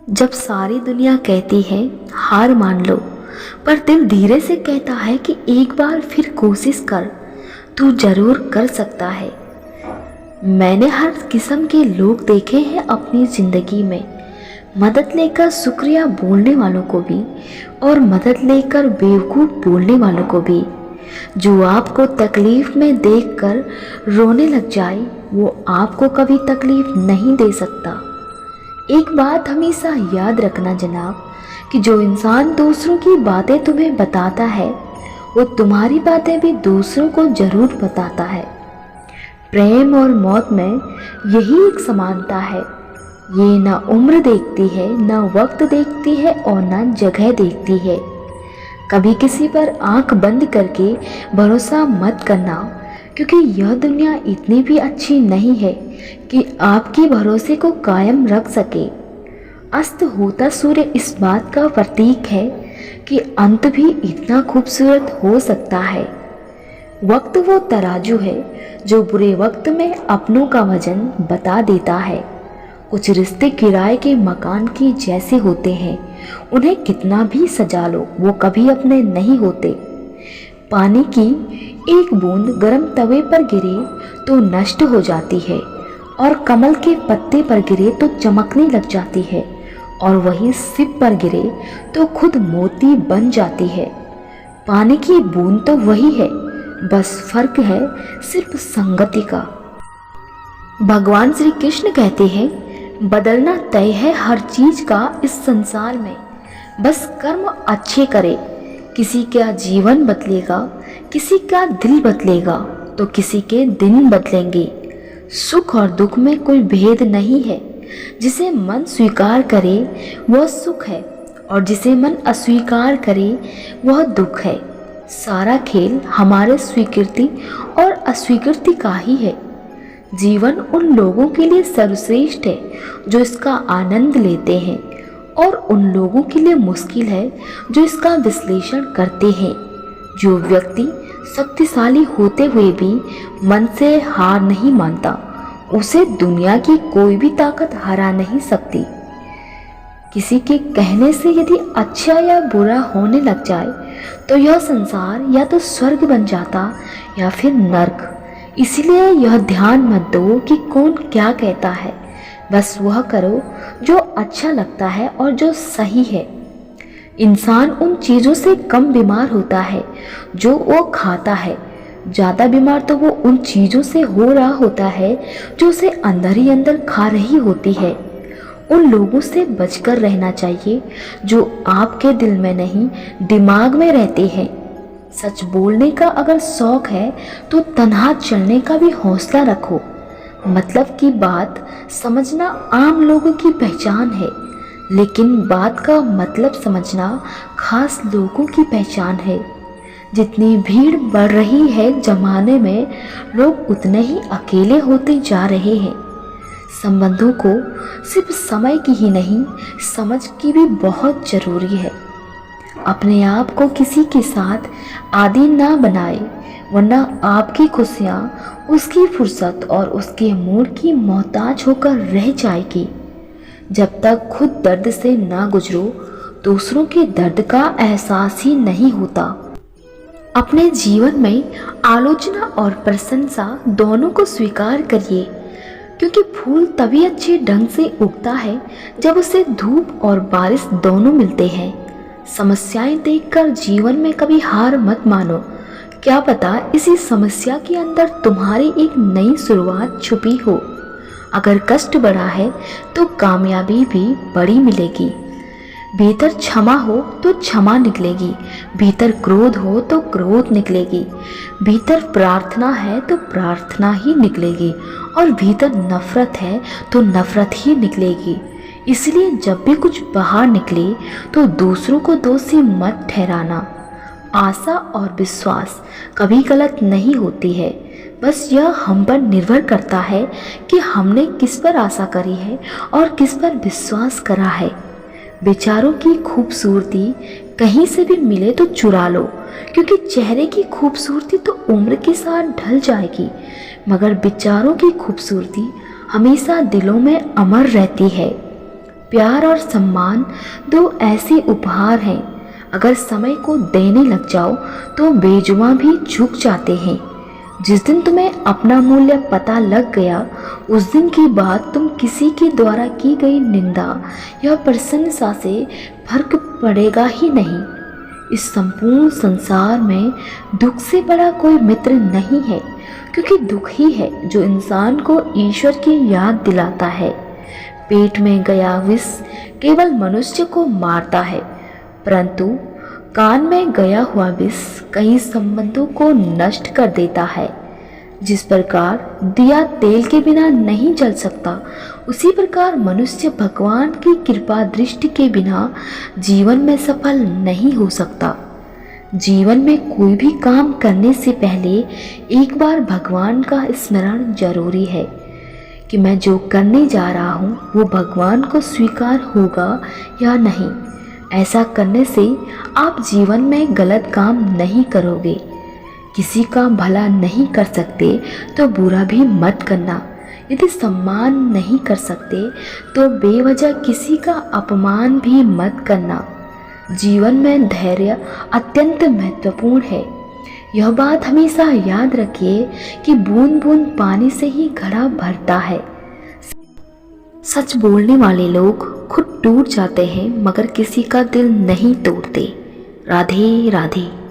जब सारी दुनिया कहती है हार मान लो, पर दिल धीरे से कहता है कि एक बार फिर कोशिश कर, तू जरूर कर सकता है। मैंने हर किस्म के लोग देखे हैं अपनी ज़िंदगी में, मदद लेकर शुक्रिया बोलने वालों को भी और मदद लेकर बेवकूफ़ बोलने वालों को भी। जो आपको तकलीफ़ में देखकर रोने लग जाए, वो आपको कभी तकलीफ़ नहीं दे सकता। एक बात हमेशा याद रखना जनाब, कि जो इंसान दूसरों की बातें तुम्हें बताता है, वो तुम्हारी बातें भी दूसरों को ज़रूर बताता है। प्रेम और मौत में यही एक समानता है। ये ना उम्र देखती है, ना वक्त देखती है और ना जगह देखती है। कभी किसी पर आंख बंद करके भरोसा मत करना, क्योंकि यह दुनिया इतनी भी अच्छी नहीं है कि आपके भरोसे को कायम रख सके। अस्त होता सूर्य इस बात का प्रतीक है कि अंत भी इतना खूबसूरत हो सकता है। वक्त वो तराजू है जो बुरे वक्त में अपनों का वजन बता देता है। कुछ रिश्ते किराए के मकान की जैसे होते हैं, उन्हें कितना भी सजा लो, वो कभी अपने नहीं होते। पानी की एक बूंद गर्म तवे पर गिरे तो नष्ट हो जाती है, और कमल के पत्ते पर गिरे तो चमकने लग जाती है, और वही सिप पर गिरे तो खुद मोती बन जाती है। पानी की बूंद तो वही है, बस फर्क है सिर्फ संगति का। भगवान श्री कृष्ण कहते हैं, बदलना तय है हर चीज का इस संसार में, बस कर्म अच्छे करे। किसी का जीवन बदलेगा, किसी का दिल बदलेगा, तो किसी के दिन बदलेंगे। सुख और दुख में कोई भेद नहीं है। जिसे मन स्वीकार करे वह सुख है, और जिसे मन अस्वीकार करे वह दुख है। सारा खेल हमारे स्वीकृति और अस्वीकृति का ही है। जीवन उन लोगों के लिए सर्वश्रेष्ठ है जो इसका आनंद लेते हैं, और उन लोगों के लिए मुश्किल है जो इसका विश्लेषण करते हैं। जो व्यक्ति शक्तिशाली होते हुए भी मन से हार नहीं मानता, उसे दुनिया की कोई भी ताकत हरा नहीं सकती। किसी के कहने से यदि अच्छा या बुरा होने लग जाए, तो यह संसार या तो स्वर्ग बन जाता या फिर नर्क। इसलिए यह ध्यान मत दो कि कौन क्या कहता है, बस वह करो जो अच्छा लगता है और जो सही है। इंसान उन चीज़ों से कम बीमार होता है जो वो खाता है। ज़्यादा बीमार तो वो उन चीज़ों से हो रहा होता है जो उसे अंदर ही अंदर खा रही होती है। उन लोगों से बचकर रहना चाहिए जो आपके दिल में नहीं, दिमाग में रहते हैं। सच बोलने का अगर शौक है तो तन्हा चलने का भी हौसला रखो। मतलब की बात समझना आम लोगों की पहचान है, लेकिन बात का मतलब समझना खास लोगों की पहचान है। जितनी भीड़ बढ़ रही है जमाने में, लोग उतने ही अकेले होते जा रहे हैं। संबंधों को सिर्फ समय की ही नहीं, समझ की भी बहुत ज़रूरी है। अपने आप को किसी के साथ आदी ना बनाए, वरना आपकी खुशियाँ उसकी फुर्सत और उसके मूड की मोहताज होकर रह जाएगी। जब तक खुद दर्द से ना गुजरो, दूसरों के दर्द का एहसास ही नहीं होता। अपने जीवन में आलोचना और प्रशंसा दोनों को स्वीकार करिए, क्योंकि फूल तभी अच्छे ढंग से उगता है जब उसे धूप और बारिश दोनों मिलते हैं। समस्याएं देखकर जीवन में कभी हार मत मानो। क्या पता इसी समस्या के अंदर तुम्हारी एक नई शुरुआत छुपी हो। अगर कष्ट बड़ा है तो कामयाबी भी बड़ी मिलेगी। भीतर क्षमा हो तो क्षमा निकलेगी, भीतर क्रोध हो तो क्रोध निकलेगी, भीतर प्रार्थना है तो प्रार्थना ही निकलेगी, और भीतर नफरत है तो नफरत ही निकलेगी। इसलिए जब भी कुछ बाहर निकले तो दूसरों को दोषी मत ठहराना। आशा और विश्वास कभी गलत नहीं होती है, बस यह हम पर निर्भर करता है कि हमने किस पर आशा करी है और किस पर विश्वास करा है। विचारों की खूबसूरती कहीं से भी मिले तो चुरा लो, क्योंकि चेहरे की खूबसूरती तो उम्र के साथ ढल जाएगी, मगर विचारों की खूबसूरती हमेशा दिलों में अमर रहती है। प्यार और सम्मान दो ऐसे उपहार हैं, अगर समय को देने लग जाओ तो बेजुबां भी झुक जाते हैं। जिस दिन तुम्हें अपना मूल्य पता लग गया, उस दिन की बात तुम किसी के द्वारा की गई निंदा या प्रशंसा से फर्क पड़ेगा ही नहीं। इस संपूर्ण संसार में दुख से बड़ा कोई मित्र नहीं है, क्योंकि दुख ही है जो इंसान को ईश्वर की याद दिलाता है। पेट में गया विष केवल मनुष्य को मारता है, परंतु कान में गया हुआ विष कई संबंधों को नष्ट कर देता है। जिस प्रकार दिया तेल के बिना नहीं जल सकता, उसी प्रकार मनुष्य भगवान की कृपा दृष्टि के बिना जीवन में सफल नहीं हो सकता। जीवन में कोई भी काम करने से पहले एक बार भगवान का स्मरण जरूरी है कि मैं जो करने जा रहा हूँ वो भगवान को स्वीकार होगा या नहीं। ऐसा करने से आप जीवन में गलत काम नहीं करोगे। किसी का भला नहीं कर सकते तो बुरा भी मत करना। यदि सम्मान नहीं कर सकते तो बेवजह किसी का अपमान भी मत करना। जीवन में धैर्य अत्यंत महत्वपूर्ण है। यह बात हमेशा याद रखिए कि बूंद बूंद पानी से ही घड़ा भरता है। सच बोलने वाले लोग खुद टूट जाते हैं, मगर किसी का दिल नहीं तोड़ते। राधे राधे।